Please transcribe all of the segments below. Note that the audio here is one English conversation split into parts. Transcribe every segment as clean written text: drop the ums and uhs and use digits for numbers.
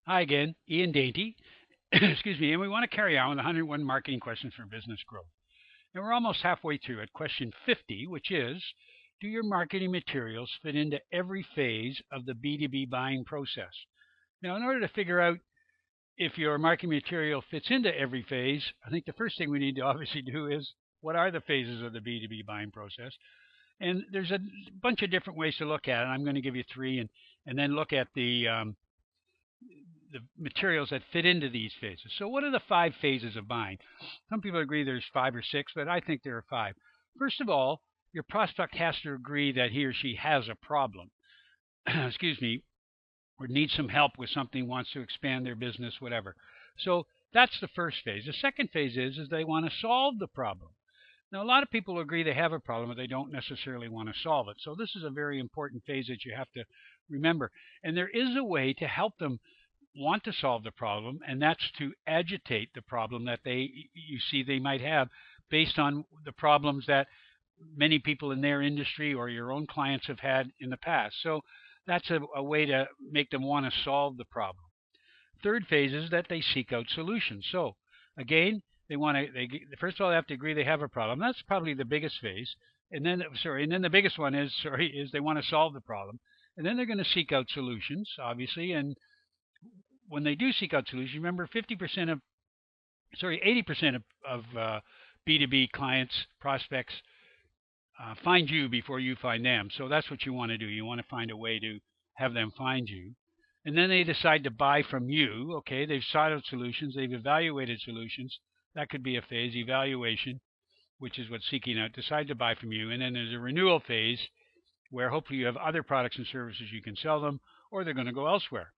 Hi again, Ian Dainty. Excuse me, and we want to carry on with 101 marketing questions for business growth. And we're almost halfway through at question 50, which is, do your marketing materials fit into every phase of the B2B buying process? Now, in order to figure out if your marketing material fits into every phase, I think the first thing we need to obviously do is, what are the phases of the B2B buying process? And there's a bunch of different ways to look at it. I'm going to give you three, and then look at the materials that fit into these phases. So, what are the five phases of buying? Some people agree there's five or six, but I think there are five. First of all, your prospect has to agree that he or she has a problem. Excuse me, or needs some help with something, wants to expand their business, whatever. So that's the first phase. The second phase is they want to solve the problem. Now, a lot of people agree they have a problem, but they don't necessarily want to solve it. So this is a very important phase that you have to remember. And there is a way to help them want to solve the problem, and that's to agitate the problem that you see they might have based on the problems that many people in their industry or your own clients have had in the past. So that's a way to make them want to solve the problem. Third phase is that they seek out solutions. So again, they want to. They first of all they have to agree they have a problem. That's probably the biggest phase. And then the biggest one is they want to solve the problem, and then they're going to seek out solutions, obviously. And when they do seek out solutions, remember 80% of B2B clients, prospects, find you before you find them. So that's what you want to do. You want to find a way to have them find you. And then they decide to buy from you. Okay, they've sought out solutions, they've evaluated solutions. That could be a phase, evaluation, which is what seeking out, decide to buy from you. And then there's a renewal phase where hopefully you have other products and services you can sell them, or they're going to go elsewhere.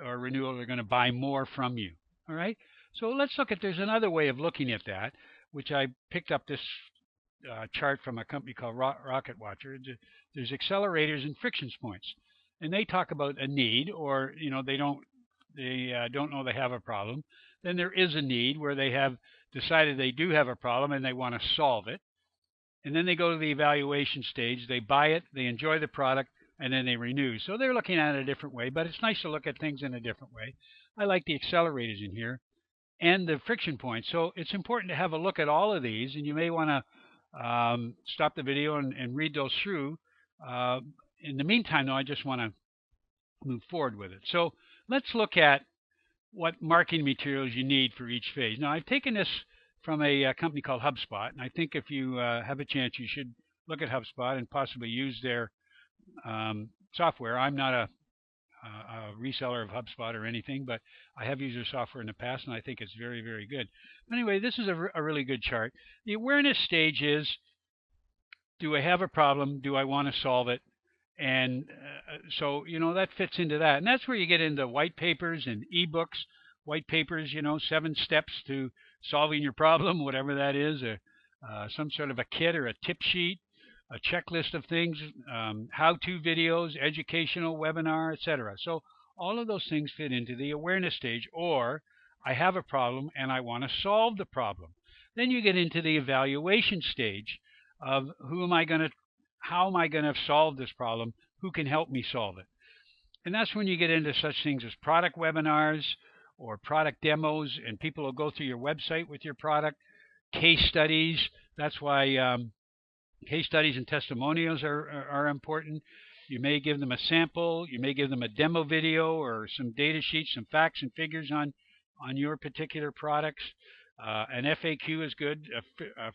Or renewal, they're going to buy more from you. All right. So let's look at, there's another way of looking at that, which I picked up this chart from a company called Rocket Watcher. There's accelerators and friction points, and they talk about a need, or they don't know they have a problem. Then there is a need where they have decided they do have a problem and they want to solve it. And then they go to the evaluation stage. They buy it, they enjoy the product, and then they renew. So they're looking at it a different way, but it's nice to look at things in a different way. I like the accelerators in here and the friction points. So it's important to have a look at all of these, and you may want to stop the video and read those through. Uh, in the meantime, though, I just want to move forward with it. So let's look at what marketing materials you need for each phase. Now, I've taken this from a company called HubSpot, and I think if you have a chance, you should look at HubSpot and possibly use their software. I'm not a reseller of HubSpot or anything, but I have used their software in the past, and I think it's very, very good. But anyway, this is a really good chart. The awareness stage is, do I have a problem? Do I want to solve it? And so, that fits into that. And that's where you get into white papers and ebooks. White papers, 7 steps to solving your problem, whatever that is, some sort of a kit or a tip sheet, a checklist of things, how-to videos, educational webinar, etc. So all of those things fit into the awareness stage, or I have a problem and I want to solve the problem. Then you get into the evaluation stage of how am I going to solve this problem? Who can help me solve it? And that's when you get into such things as product webinars or product demos, and people will go through your website with your product, case studies. That's why case studies and testimonials are important. You may give them a sample. You may give them a demo video or some data sheets, some facts and figures on your particular products. An FAQ is good,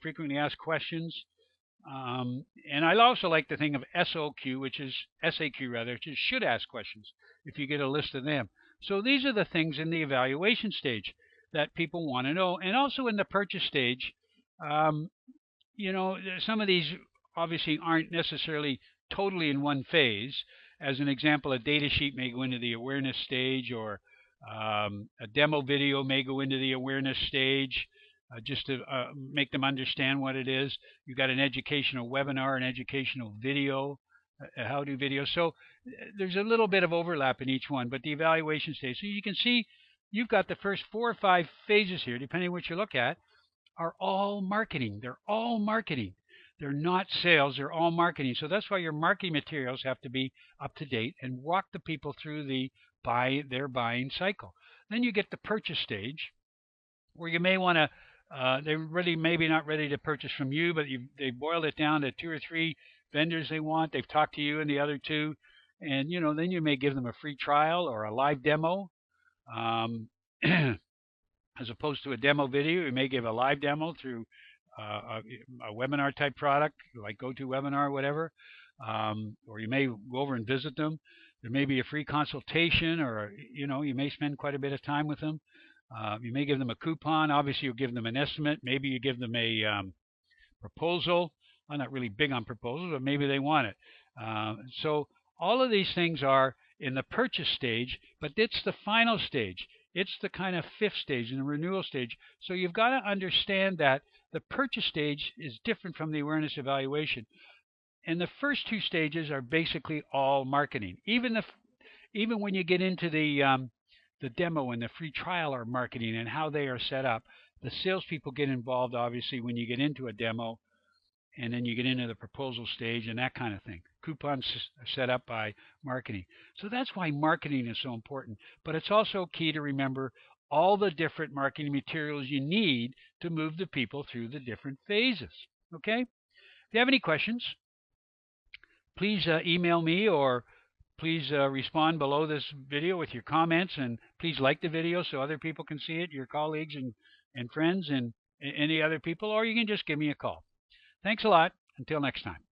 frequently asked questions. And I also like the thing of SOQ, which is SAQ rather, which is should ask questions if you get a list of them. So these are the things in the evaluation stage that people want to know. And also in the purchase stage, some of these obviously aren't necessarily totally in one phase. As an example, a data sheet may go into the awareness stage, or a demo video may go into the awareness stage. Just to make them understand what it is. You've got an educational webinar, an educational video, a how-to video. So there's a little bit of overlap in each one, but the evaluation stage. So you can see you've got the first 4 or 5 phases here, depending on what you look at, are all marketing. They're all marketing. They're not sales. They're all marketing. So that's why your marketing materials have to be up to date and walk the people through the their buying cycle. Then you get the purchase stage, where you may want to, they're really maybe not ready to purchase from you, but they boiled it down to two or three vendors they want. They've talked to you and the other two, and then you may give them a free trial or a live demo. Um, as opposed to a demo video, you may give a live demo through a webinar type product like GoToWebinar or whatever, or you may go over and visit them. There may be a free consultation, or you may spend quite a bit of time with them. You may give them a coupon. Obviously, you'll give them an estimate. Maybe you give them a proposal. I'm not really big on proposals, but maybe they want it. So all of these things are in the purchase stage, but it's the final stage. It's the kind of fifth stage in the renewal stage. So you've got to understand that the purchase stage is different from the awareness evaluation. And the first two stages are basically all marketing. Even when you get into the demo and the free trial are marketing and how they are set up. The salespeople get involved, obviously, when you get into a demo, and then you get into the proposal stage and that kind of thing. Coupons are set up by marketing. So that's why marketing is so important. But it's also key to remember all the different marketing materials you need to move the people through the different phases. Okay? If you have any questions, please email me, or please respond below this video with your comments, and please like the video so other people can see it, your colleagues and friends and any other people, or you can just give me a call. Thanks a lot. Until next time.